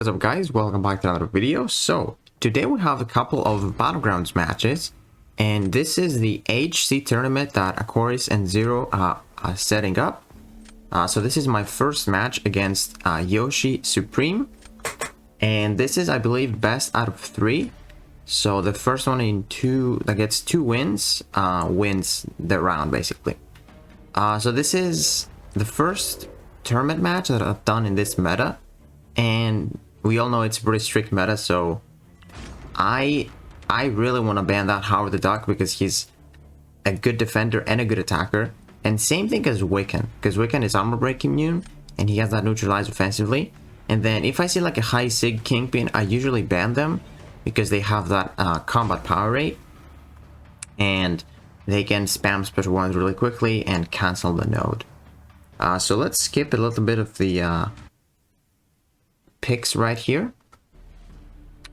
What's up guys, welcome back to another video. So today we have a couple of Battlegrounds matches, and this is the HC tournament that Akoris and Zero are setting up. So this is my first match against Yoshi Supreme, and this is, I believe, best out of 3. So the first one in 2 that gets 2 wins wins the round basically. So this is the first tournament match that I've done in this meta, and we all know it's a pretty strict meta, so I really want to ban that Howard the Duck because he's a good defender and a good attacker. And same thing as Wiccan, because Wiccan is armor break immune and he has that neutralized offensively. And then if I see like a high Sig Kingpin, I usually ban them because they have that combat power rate and they can spam special ones really quickly and cancel the node. So let's skip a little bit of the picks right here.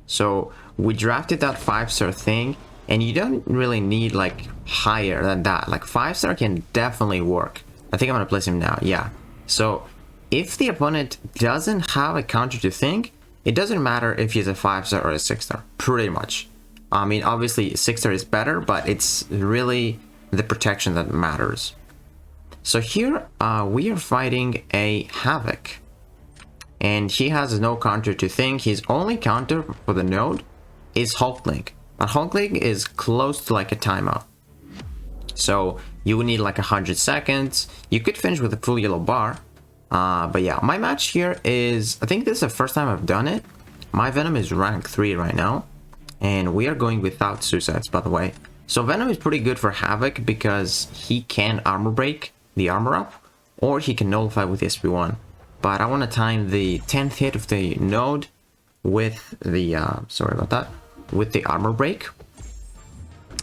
So we drafted that 5-star thing, and you don't really need like higher than that. Like 5-star can definitely work. I think I'm gonna place him now. Yeah. So if the opponent doesn't have a counter to think, it doesn't matter if he's a 5-star or a 6-star, pretty much. I mean, obviously 6-star is better, but it's really the protection that matters. So here we are fighting a Havoc, and he has no counter to think. His only counter for the node is Hulkling, but Hulkling is close to like a timeout, so you would need like 100 seconds. You could finish with a full yellow bar, but yeah, my match here is, I think this is the first time I've done it. My Venom is rank 3 right now, and we are going without suicides, by the way. So Venom is pretty good for Havoc because he can armor break the armor up, or he can nullify with SP1. But I want to time the 10th hit of the node with the with the armor break,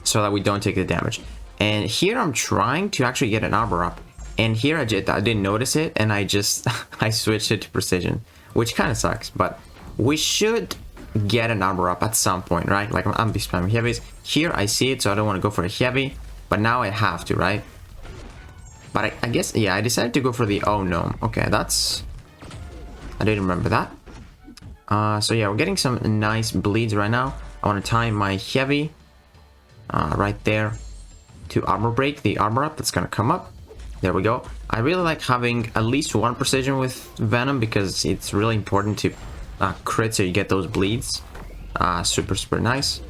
so that we don't take the damage. And here I'm trying to actually get an armor up, and here I didn't notice it, and I just I switched it to precision, which kind of sucks. But we should get an armor up at some point, right? Like I'm be spamming heavies here. I see it, so I don't want to go for a heavy, but now I have to, right? But I guess, yeah, I decided to go for the gnome. Okay, that's... I didn't remember that. So yeah, we're getting some nice bleeds right now. I want to time my heavy right there to armor break the armor up that's going to come up. There we go. I really like having at least 1 precision with Venom because it's really important to crit so you get those bleeds. Super nice.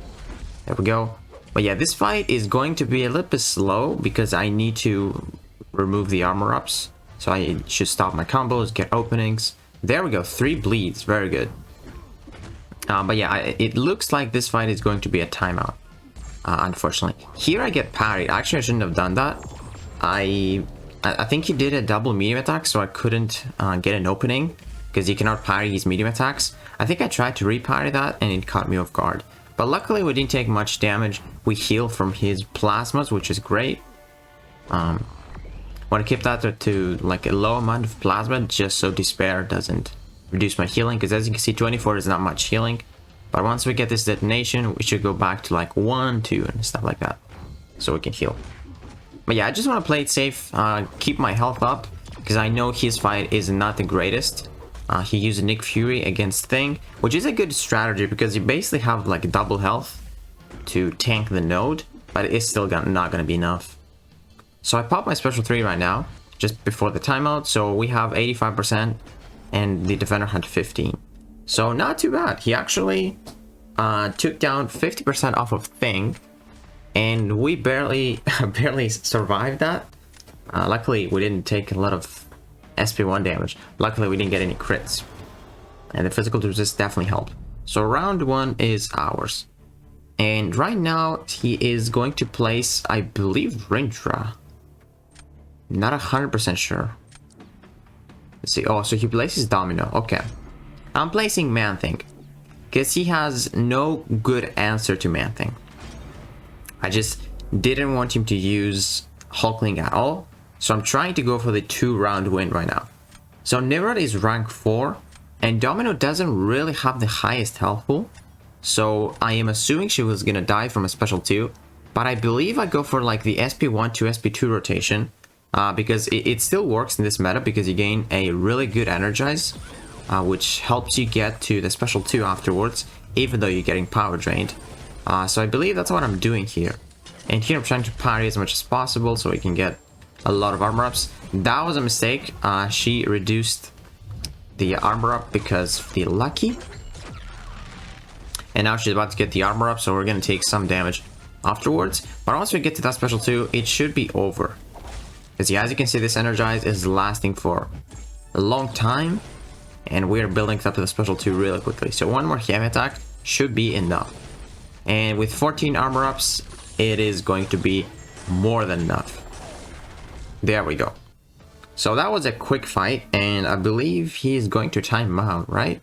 There we go. But yeah, this fight is going to be a little bit slow because I need to remove the armor ups, so I should stop my combos, get openings. There we go, 3 bleeds, very good. But yeah, it looks like this fight is going to be a timeout, unfortunately. Here I get parried. Actually, I shouldn't have done that. I think he did a double medium attack, so I couldn't get an opening because you cannot parry his medium attacks. I think I tried to re-parry that and it caught me off guard, but luckily we didn't take much damage. We heal from his plasmas, which is great. Want to keep that to like a low amount of plasma just so despair doesn't reduce my healing, because as you can see 24 is not much healing, but once we get this detonation we should go back to like 1, 2 and stuff like that so we can heal. But yeah, I just want to play it safe, keep my health up, because I know his fight is not the greatest. He used Nick Fury against Thing, which is a good strategy because you basically have like double health to tank the node, but it's still not going to be enough. So I popped my special 3 right now, just before the timeout, so we have 85% and the defender had 15. So not too bad. He actually took down 50% off of Thing, and we barely survived that. Luckily we didn't take a lot of SP1 damage. Luckily we didn't get any crits, and the physical resist definitely helped. So round 1 is ours, and right now he is going to place, I believe, Rindra. Not 100% sure. Let's see. Oh, so he places Domino. Okay. I'm placing Man-Thing because he has no good answer to Man-Thing. I just didn't want him to use Hulkling at all, so I'm trying to go for the 2-round win right now. So Nimrod is rank 4, and Domino doesn't really have the highest health pool, so I am assuming she was gonna die from a special 2, but I believe I go for like the SP1 to SP2 rotation, because it still works in this meta because you gain a really good energize which helps you get to the special 2 afterwards, even though you're getting power drained. So I believe that's what I'm doing here. And here I'm trying to parry as much as possible so we can get a lot of armor ups. That was a mistake. She reduced the armor up because of the lucky. And now she's about to get the armor up, so we're going to take some damage afterwards. But once we get to that special 2, it should be over. Because yeah, as you can see, this energize is lasting for a long time. And we're building up to the special 2 really quickly. So one more heavy attack should be enough. And with 14 armor ups, it is going to be more than enough. There we go. So that was a quick fight, and I believe he's going to time out, right?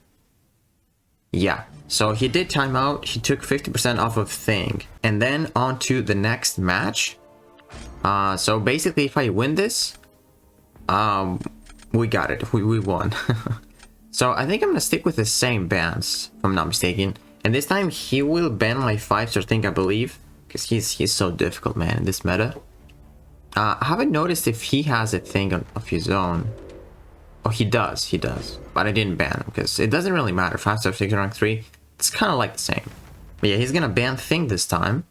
Yeah, so he did time out. He took 50% off of Thing. And then on to the next match. So basically, if I win this, we got it. We won. So I think I'm gonna stick with the same bans, if I'm not mistaken. And this time he will ban my 5-star Thing, I believe, because he's so difficult, man, in this meta. I haven't noticed if he has a thing of his own. Oh, he does. But I didn't ban him because it doesn't really matter. 5-star Thing rank 3, it's kind of like the same. But yeah, he's gonna ban Thing this time.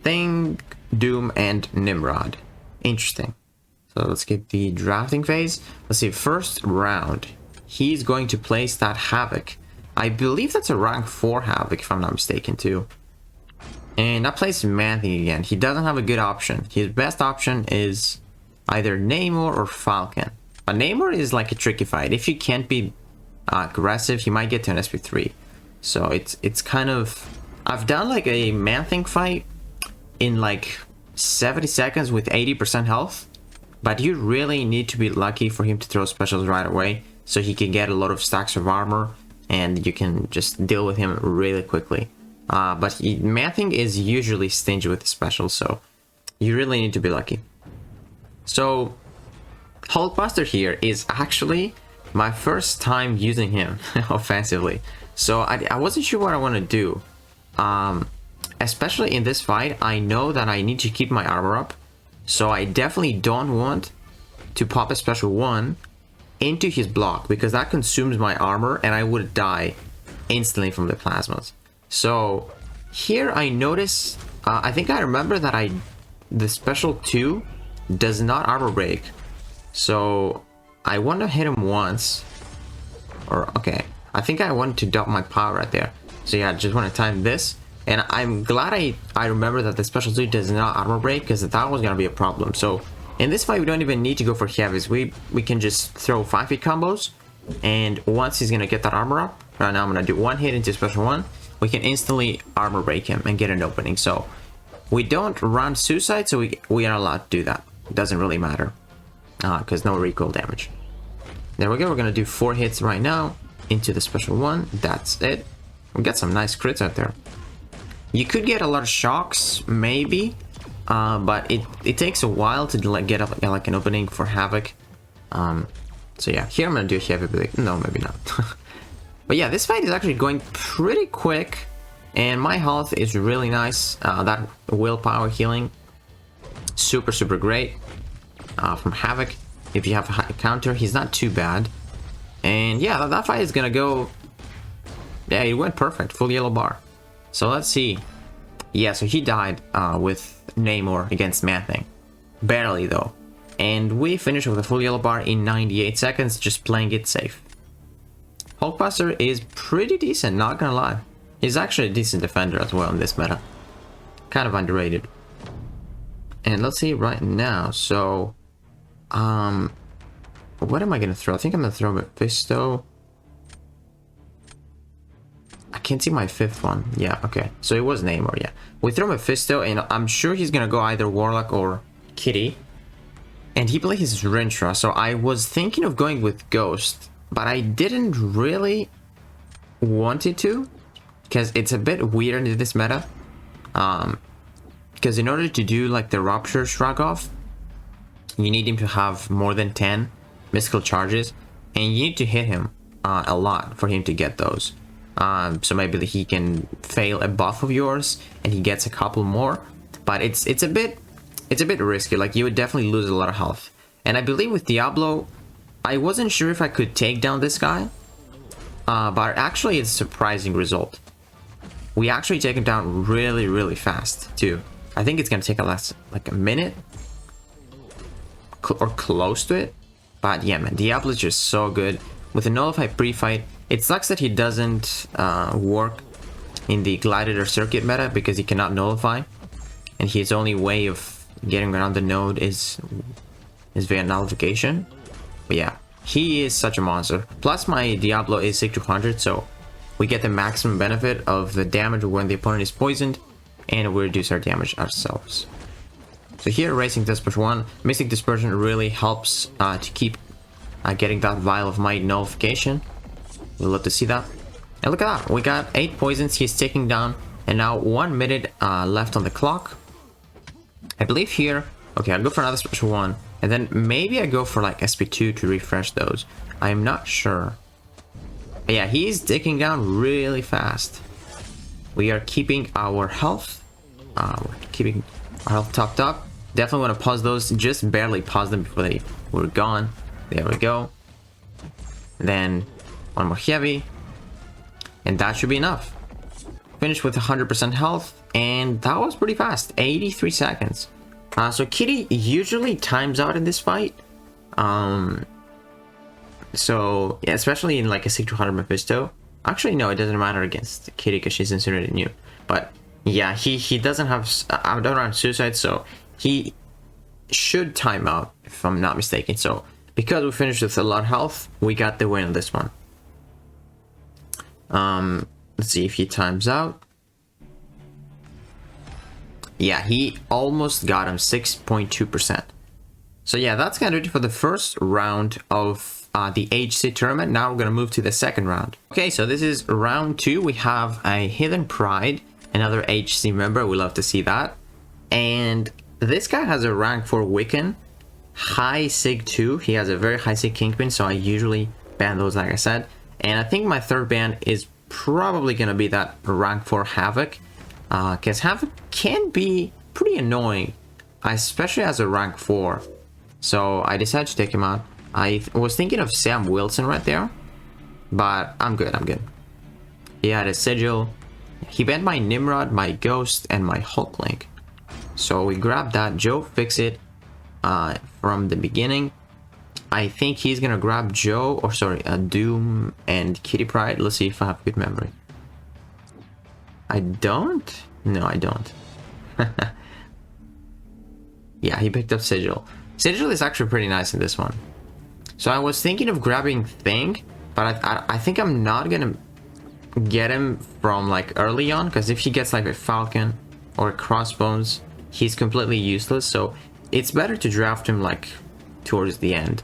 Thing, Doom, and Nimrod. Interesting. So let's get the drafting phase. Let's see, first round. He's going to place that Havoc. I believe that's a rank 4 Havoc, if I'm not mistaken, too. And that plays Man-Thing again. He doesn't have a good option. His best option is either Namor or Falcon. But Namor is like a tricky fight. If you can't be aggressive, he might get to an SP3. So it's kind of... I've done like a Man-Thing fight in like 70 seconds with 80% health. But you really need to be lucky for him to throw specials right away, so he can get a lot of stacks of armor and you can just deal with him really quickly. But Man-Thing is usually stingy with the specials, so you really need to be lucky. So Hulkbuster here is actually my first time using him offensively. So I wasn't sure what I want to do. Especially in this fight, I know that I need to keep my armor up. So I definitely don't want to pop a special 1 into his block, because that consumes my armor and I would die instantly from the plasmas. So here I notice, I think I remember that the special 2 does not armor break. So I want to hit him once. Or okay, I think I want to dump my power right there. So yeah, I just want to time this. And I'm glad I remember that the special 2 does not armor break, because that was going to be a problem. So in this fight, we don't even need to go for heavies. We can just throw 5-hit combos. And once he's going to get that armor up, right now I'm going to do 1 hit into special 1. We can instantly armor break him and get an opening. So we don't run suicide, so we are allowed to do that. It doesn't really matter, because no recoil damage. There we go. We're going to do 4 hits right now into the special 1. That's it. We got some nice crits out there. You could get a lot of shocks, maybe, but it takes a while to like get like an opening for Havoc. So yeah, here I'm gonna do a heavy blade. No, maybe not. But yeah, this fight is actually going pretty quick, and my health is really nice. That willpower healing, super great from Havoc. If you have a high counter, he's not too bad. And yeah, that fight is gonna go. Yeah, it went perfect, full yellow bar. So let's see. Yeah, so he died with Namor against Man-Thing. Barely though. And we finished with a full yellow bar in 98 seconds, just playing it safe. Hulkbuster is pretty decent, not gonna lie. He's actually a decent defender as well in this meta. Kind of underrated. And let's see right now. So, what am I gonna throw? I think I'm gonna throw Mephisto. I can't see my 5th one. Yeah, okay. So it was Namor, yeah. We throw Mephisto, and I'm sure he's gonna go either Warlock or Kitty. And he plays Rintra, so I was thinking of going with Ghost, but I didn't really want it to, because it's a bit weird in this meta. Because in order to do like the Rupture Shrug off, you need him to have more than 10 mystical charges, and you need to hit him a lot for him to get those. So maybe he can fail a buff of yours and he gets a couple more, but it's a bit risky. Like, you would definitely lose a lot of health. And I believe with Diablo, I wasn't sure if I could take down this guy, but actually it's a surprising result. We actually take him down really, really fast too. I think it's gonna take us like a minute or close to it. But yeah, man, Diablo is just so good. With a Nullify pre-fight, it sucks that he doesn't work in the Gladiator Circuit meta because he cannot Nullify. And his only way of getting around the node is via Nullification. But yeah, he is such a monster. Plus my Diablo is 6200, so we get the maximum benefit of the damage when the opponent is poisoned, and we reduce our damage ourselves. So here, Racing Dispersion 1, Mystic Dispersion really helps to keep getting that Vial of Might Nullification. We'd love to see that. And look at that, we got 8 poisons he's taking down, and now 1 minute left on the clock. I believe here, okay, I'll go for another Special 1, and then maybe I go for like SP2 to refresh those. I'm not sure. But yeah, he's taking down really fast. We are keeping our health. We're keeping our health topped up. Definitely want to pause those. Just barely pause them before they were gone. There we go. Then one more heavy. And that should be enough. Finished with 100% health. And that was pretty fast. 83 seconds. So Kitty usually times out in this fight. So yeah, especially in like a 6200 Mephisto. Actually, no, it doesn't matter against Kitty because she's incinerated new. But yeah, he doesn't have Adoran Suicide, so he should time out if I'm not mistaken. So because we finished with a lot of health, we got the win on this one. Let's see if he times out. Yeah, he almost got him 6.2%. So yeah, that's gonna do it for the first round of the HC tournament. Now we're gonna move to the second round. Okay, so this is round 2. We have a Heathen Pride, another HC member. We love to see that. And this guy has a rank 4 Wiccan, high Sig 2. He has a very high Sig Kingpin, so I usually ban those, like I said. And I think my third ban is probably gonna be that rank 4 Havoc, because Havoc can be pretty annoying, especially as a rank 4. So I decided to take him out. I was thinking of Sam Wilson right there, but I'm good, I'm good. He had a Sigil. He banned my Nimrod, my Ghost, and my Hulkling. So we grabbed that. Joe fixed it from the beginning. I think he's gonna grab Joe, or sorry, Doom and Kitty Pride. Let's see if I have good memory. I don't? No, I don't. Yeah, he picked up Sigil. Sigil is actually pretty nice in this one. So I was thinking of grabbing Thing, but I think I'm not gonna get him from like early on, because if he gets like a Falcon or a Crossbones, he's completely useless. So it's better to draft him like towards the end.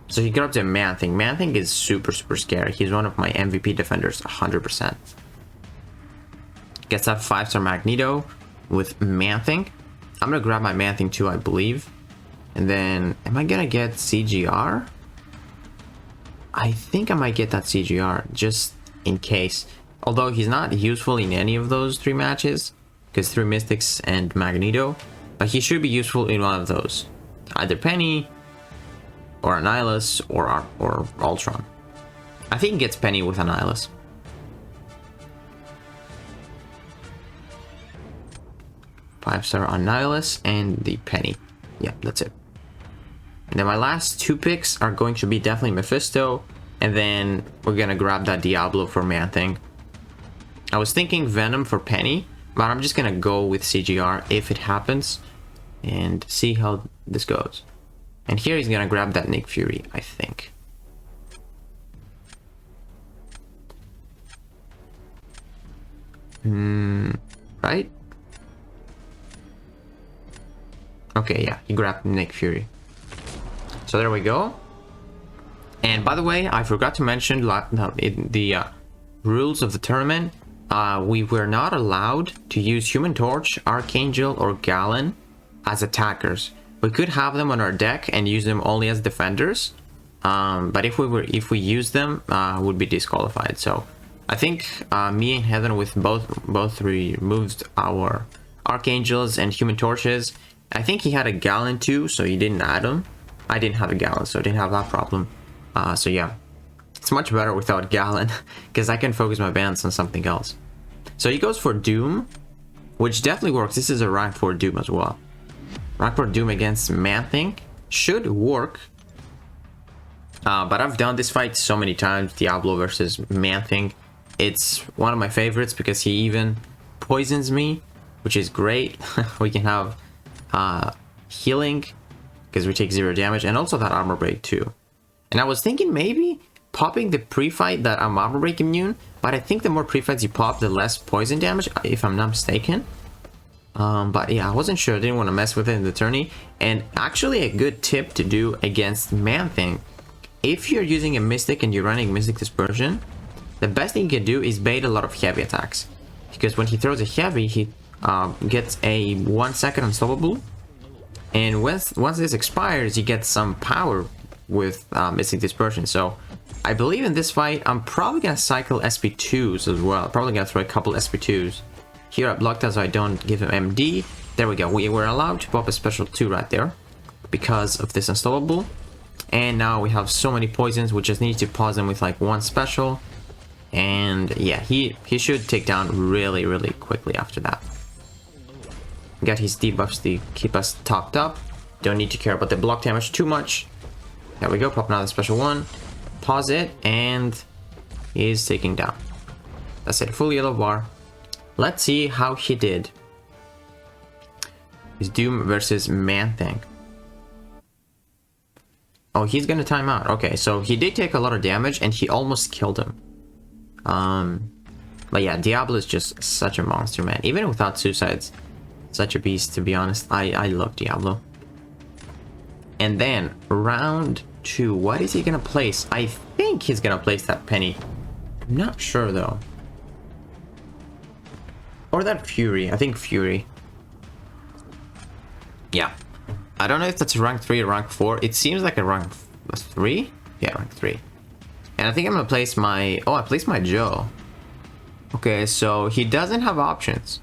So he grabs a Man-Thing. Man-Thing is super, super scary. He's one of my MVP defenders, 100%. Gets that 5-star Magneto with Man-Thing. I'm gonna grab my Man-Thing too, I believe. And then, am I gonna get CGR? I think I might get that CGR, just in case. Although he's not useful in any of those 3 matches, because 3 Mystics and Magneto. But he should be useful in one of those. Either Penny, or Annihilus, or Ultron. I think he gets Penny with Annihilus. 5-star Annihilus and the Penny. Yeah, that's it. And then my last 2 picks are going to be definitely Mephisto, and then we're gonna grab that Diablo for Man-Thing. I was thinking Venom for Penny, but I'm just gonna go with CGR if it happens, and see how this goes. And here he's gonna grab that Nick Fury, I think. Right? Okay, yeah, he grabbed Nick Fury. So there we go. And by the way, I forgot to mention in the rules of the tournament, we were not allowed to use Human Torch, Archangel, or Galen as attackers. We could have them on our deck and use them only as defenders, but if we use them, would be disqualified. So I think me and Heathen with both removed our Archangels and Human Torches. I think he had a Galen too, so he didn't add them. I didn't have a Galen, so I didn't have that problem. So yeah, it's it's much better without Gallon, because I can focus my bans on something else. So he goes for Doom, which definitely works. This is a rank 4 Doom as well. Rank 4 Doom against Man-Thing should work. But I've done this fight so many times, Diablo versus Man-Thing. It's one of my favorites because he even poisons me, which is great. We can have healing because we take 0 damage, and also that armor break too. And I was thinking maybe popping the pre-fight that I'm armor break immune, but I think the more pre-fights you pop, the less poison damage, if I'm not mistaken. But yeah, I wasn't sure. I didn't want to mess with it in the tourney. And actually a good tip to do against Man-Thing, if you're using a Mystic and you're running Mystic Dispersion, the best thing you can do is bait a lot of heavy attacks. Because when he throws a heavy, he gets a 1 second unstoppable. And once this expires, you get some power with Mystic Dispersion. So I believe in this fight, I'm probably going to cycle SP2s as well. Probably going to throw a couple SP2s. Here I blocked that so I don't give him MD. There we go. We were allowed to pop a special 2 right there because of this unstoppable. And now we have so many poisons, we just need to pause them with like 1 special. And yeah, he should take down really, really quickly after that. Got his debuffs to keep us topped up. Don't need to care about the block damage too much. There we go, pop another special 1. Pause it, and he's taking down. That's it, full yellow bar. Let's see how he did. It's Doom versus Man-Thing. Oh, he's gonna time out. Okay, so he did take a lot of damage and he almost killed him. But yeah, Diablo is just such a monster, man. Even without suicides, such a beast, to be honest. I love Diablo. And then round 2, what is he gonna place? I think he's gonna place that Penny. I'm not sure though. Or that Fury. I think Fury. Yeah. I don't know if that's rank 3 or rank 4. It seems like a rank 3? Yeah, rank 3. And I think I'm gonna place my... Oh, I placed my Joe. Okay, so he doesn't have options.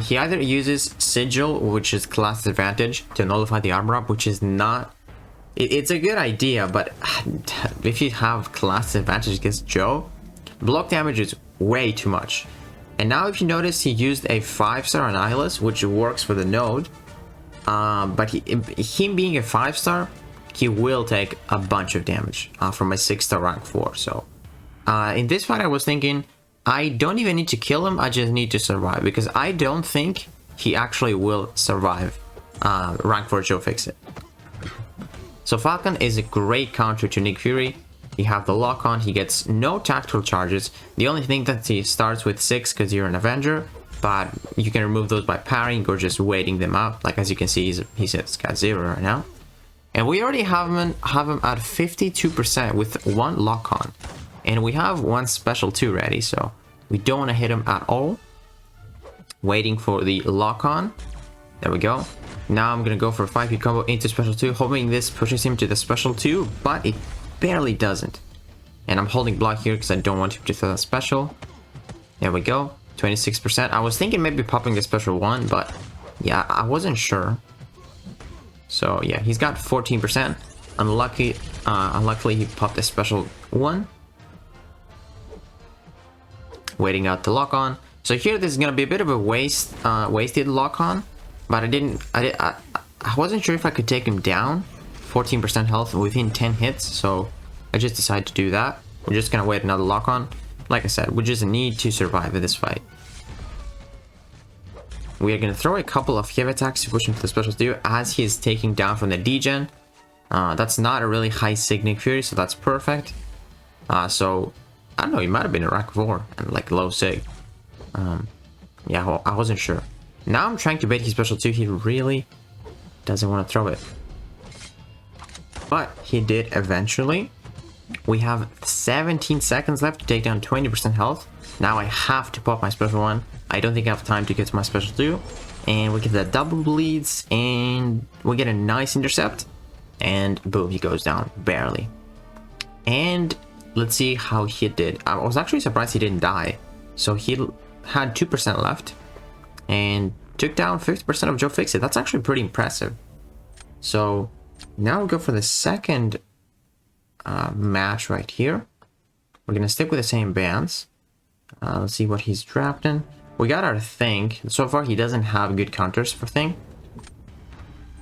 He either uses Sigil, which is class advantage, to nullify the armor up, which is not... It's a good idea, but if you have class advantage against Joe, block damage is way too much. And now if you notice, he used a 5-star Annihilus, which works for the node. But him being a 5-star, he will take a bunch of damage from a 6-star rank 4. So in this fight I was thinking, I don't even need to kill him, I just need to survive. Because I don't think he actually will survive rank 4 Joe Fix-It. So Falcon is a great counter to Nick Fury. You have the lock on, he gets no tactical charges. The only thing that he starts with 6 because you're an Avenger. But you can remove those by parrying or just waiting them out. Like as you can see, he's got 0 right now. And we already have him at 52% with 1 lock on. And we have 1 special 2 ready, so we don't want to hit him at all. Waiting for the lock on. There we go. Now I'm going to go for a 5-hit combo into special 2, hoping this pushes him to the special 2, but it barely doesn't. And I'm holding block here because I don't want him to throw that special. There we go. 26%. I was thinking maybe popping a special 1, but yeah, I wasn't sure. So yeah, he's got 14%. Unluckily, he popped a special 1. Waiting out the lock on. So here, this is gonna be a bit of a wasted lock on, but I wasn't sure if I could take him down. 14% health within 10 hits, so I just decided to do that. We're just gonna wait another lock on. Like I said, we just need to survive in this fight. We are going to throw a couple of heavy attacks to push him to the special 2 as he is taking down from the degen. That's not a really high Sig Fury, so that's perfect. So, I don't know, he might have been a rank 4 and like low Sig. Yeah, well, I wasn't sure. Now I'm trying to bait his special 2, he really doesn't want to throw it. But he did eventually. We have 17 seconds left to take down 20% health. Now I have to pop my special 1. I don't think I have time to get to my special 2. And we get the double bleeds, and we get a nice intercept. And boom, he goes down, barely. And let's see how he did. I was actually surprised he didn't die. So he had 2% left. And took down 50% of Joe Fix-It. That's actually pretty impressive. So now we'll go for the second match right here. We're gonna stick with the same bands. Let's see what he's drafting. We got our Thing. So far, he doesn't have good counters for Thing.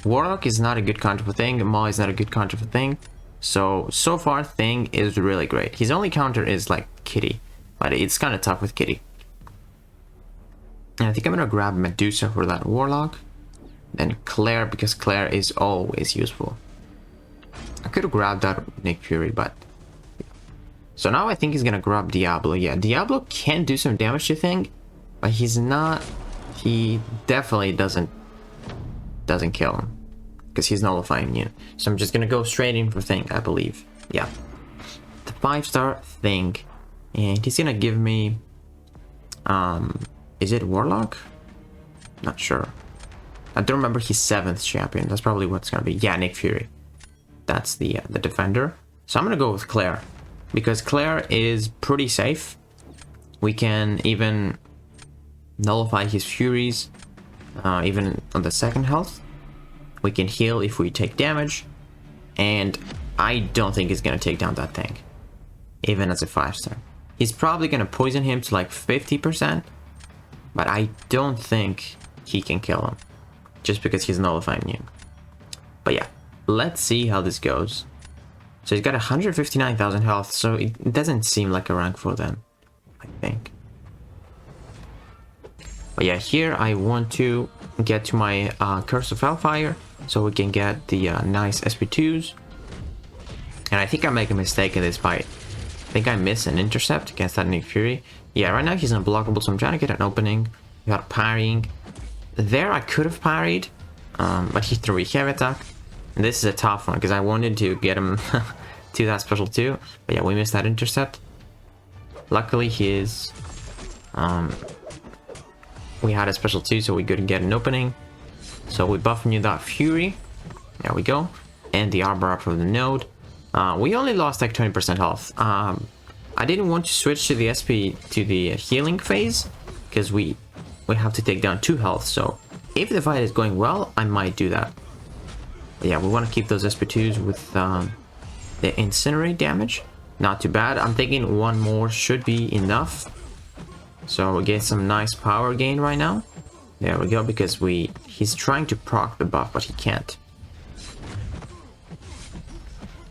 Warlock is not a good counter for Thing. Maul is not a good counter for Thing. So far, Thing is really great. His only counter is like Kitty, but it's kind of tough with Kitty. And I think I'm gonna grab Medusa for that Warlock. Then Claire, because Claire is always useful. I could have grabbed that Nick Fury, but... So now I think he's gonna grab Diablo. Yeah, Diablo can do some damage to Thing, but he's not... He definitely doesn't kill him, because he's nullifying immune. So I'm just gonna go straight in for Thing, I believe. Yeah. The 5-star Thing. And he's gonna give me... Is it Warlock? Not sure. I don't remember his 7th champion. That's probably what's gonna be. Yeah, Nick Fury. That's the defender. So I'm gonna go with Claire, because Claire is pretty safe. We can even nullify his Furies, even on the 2nd health. We can heal if we take damage, and I don't think he's gonna take down that Thing, even as a 5-star. He's probably gonna poison him to like 50%, but I don't think he can kill him, just because he's nullifying immune. But yeah, let's see how this goes. So he's got 159,000 health, so it doesn't seem like a rank 4 then, I think. But yeah, here I want to get to my Curse of Hellfire, so we can get the nice SP2s. And I think I make a mistake in this fight. I think I miss an intercept against that Nick Fury. Yeah, right now he's unblockable, so I'm trying to get an opening. We got parrying. There I could have parried, but he threw a heavy attack. And this is a tough one, because I wanted to get him to that special 2. But yeah, we missed that intercept. Luckily, we had a special 2, so we couldn't get an opening. So we buffed new that Fury. There we go. And the armor up from the node. We only lost like 20% health. I didn't want to switch to the SP to the healing phase, because we have to take down 2 health. So if the fight is going well, I might do that. But yeah, we want to keep those SP2s with the incinerate damage. Not too bad. I'm thinking 1 more should be enough. So we get some nice power gain right now. There we go, because he's trying to proc the buff, but he can't.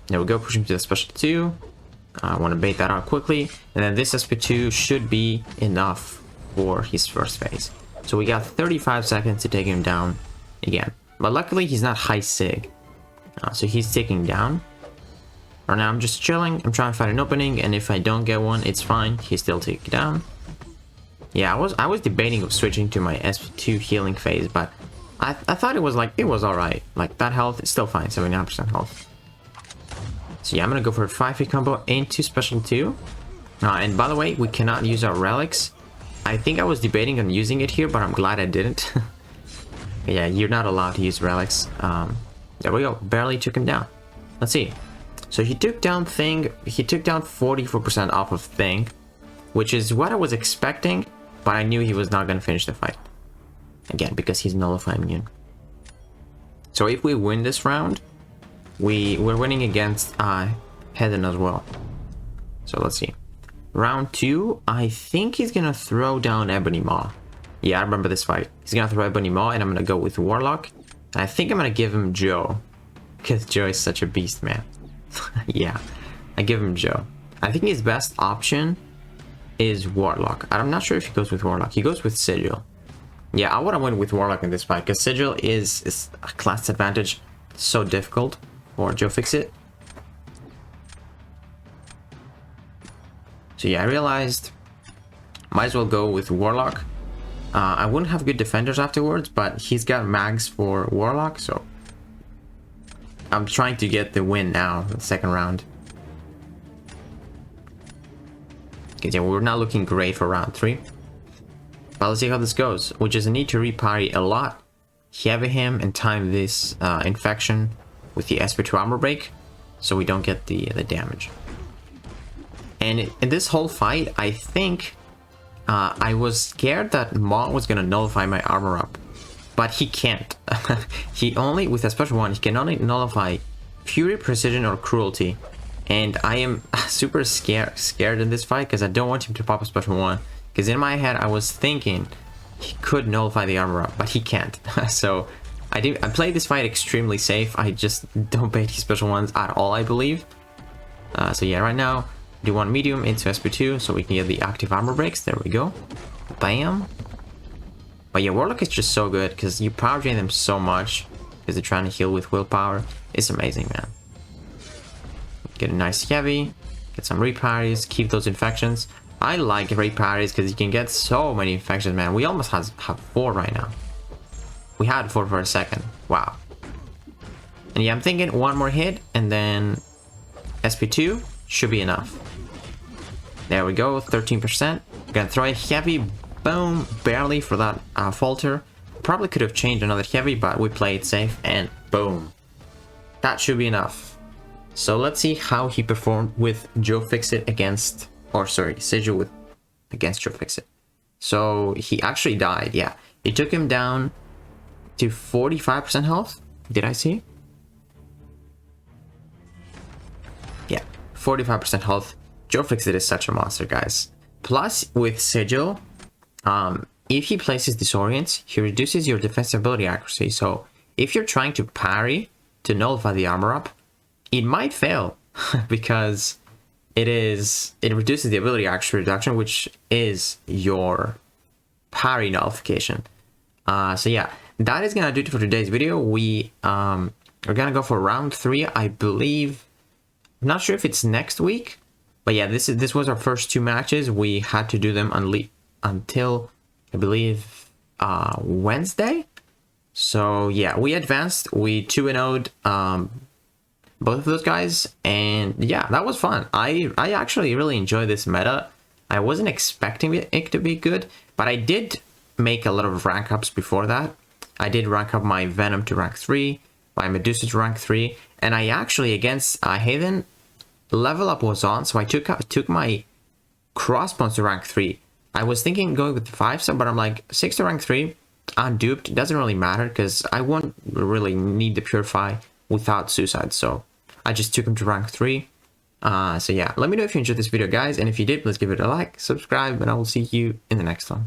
There we go, push him to the special 2. I want to bait that out quickly. And then this SP2 should be enough for his first phase. So we got 35 seconds to take him down again. But luckily he's not high sig. So he's taking down. Right now I'm just chilling. I'm trying to find an opening, and if I don't get one, it's fine. He's still taking down. Yeah, I was debating of switching to my SP2 healing phase, but I thought it was alright. Like, that health is still fine, 79% health. So yeah, I'm gonna go for a 5-hit combo into special 2. And by the way, we cannot use our relics. I think I was debating on using it here, but I'm glad I didn't. Yeah, you're not allowed to use relics. There we go, barely took him down. Let's see. So he took down Thing. He took down 44% off of Thing, which is what I was expecting, but I knew he was not going to finish the fight. Again, because he's nullifying immune. So if we win this round, we're winning against Heathen as well. So let's see. Round 2, I think he's going to throw down Ebony Maw. Yeah, I remember this fight. He's going to throw Ebony Maw, and I'm going to go with Warlock. And I think I'm going to give him Joe, because Joe is such a beast, man. Yeah, I give him Joe. I think his best option is Warlock. I'm not sure if he goes with Warlock. He goes with Sigil. Yeah, I would have went with Warlock in this fight, because Sigil is a class advantage. It's so difficult for Joe Fixit. So yeah, I realized might as well go with Warlock. I wouldn't have good defenders afterwards, but he's got mags for Warlock, so I'm trying to get the win now, the second round. Because yeah, we're not looking great for round 3. But let's see how this goes. We just need to reparry a lot, heavy him, and time this infection with the SP2 armor break, so we don't get the damage. And in this whole fight, I think I was scared that Maw was gonna nullify my armor up, but he can't. He only, with a special 1, he can only nullify Fury, Precision, or Cruelty. And I am super scared in this fight because I don't want him to pop a special one. Because in my head I was thinking he could nullify the armor up, but he can't. So I played this fight extremely safe. I just don't bait his special ones at all, I believe. So yeah, right now do one medium into SP2 so we can get the active armor breaks. There we go. Bam. But yeah, Warlock is just so good because you power drain them so much because they're trying to heal with willpower. It's amazing, man. Get a nice heavy, get some reparries, keep those infections. I like reparries because you can get so many infections, man. We almost have 4 right now. We had 4 for a second. Wow. And yeah, I'm thinking one more hit and then SP2 should be enough. There we go, 13%. We're gonna throw a heavy, boom, barely for that falter. Probably could have changed another heavy, but we played safe and boom. That should be enough. So let's see how he performed with Joe Fixit against, or sorry, Sigil against Joe Fixit. So he actually died, yeah. It took him down to 45% health. Did I see? Yeah, 45% health. Joe Fixit is such a monster, guys. Plus, with Sigil, if he places Disorient, he reduces your defense ability accuracy. So if you're trying to parry to nullify the armor up, it might fail because it reduces the ability accuracy reduction, which is your parry nullification. So yeah, that is gonna do it for today's video. We're gonna go for round 3, I believe. I'm not sure if it's next week, but yeah, this was our first 2 matches. We had to do them until I believe Wednesday. So yeah, we advanced. We 2-0'd both of those guys, and yeah, that was fun. I actually really enjoy this meta. I wasn't expecting it to be good, but I did make a lot of rank ups before that. I did rank up my Venom to rank 3, my Medusa to rank 3, and I actually, against Heathen, level up was on, so I took my Crossbones to rank 3. I was thinking going with the 5-star, but I'm like, 6 to rank 3, unduped, it doesn't really matter, because I won't really need the Purify without Suicide, so I just took him to rank 3. So yeah, let me know if you enjoyed this video, guys, and if you did, please give it a like, subscribe, and I will see you in the next one.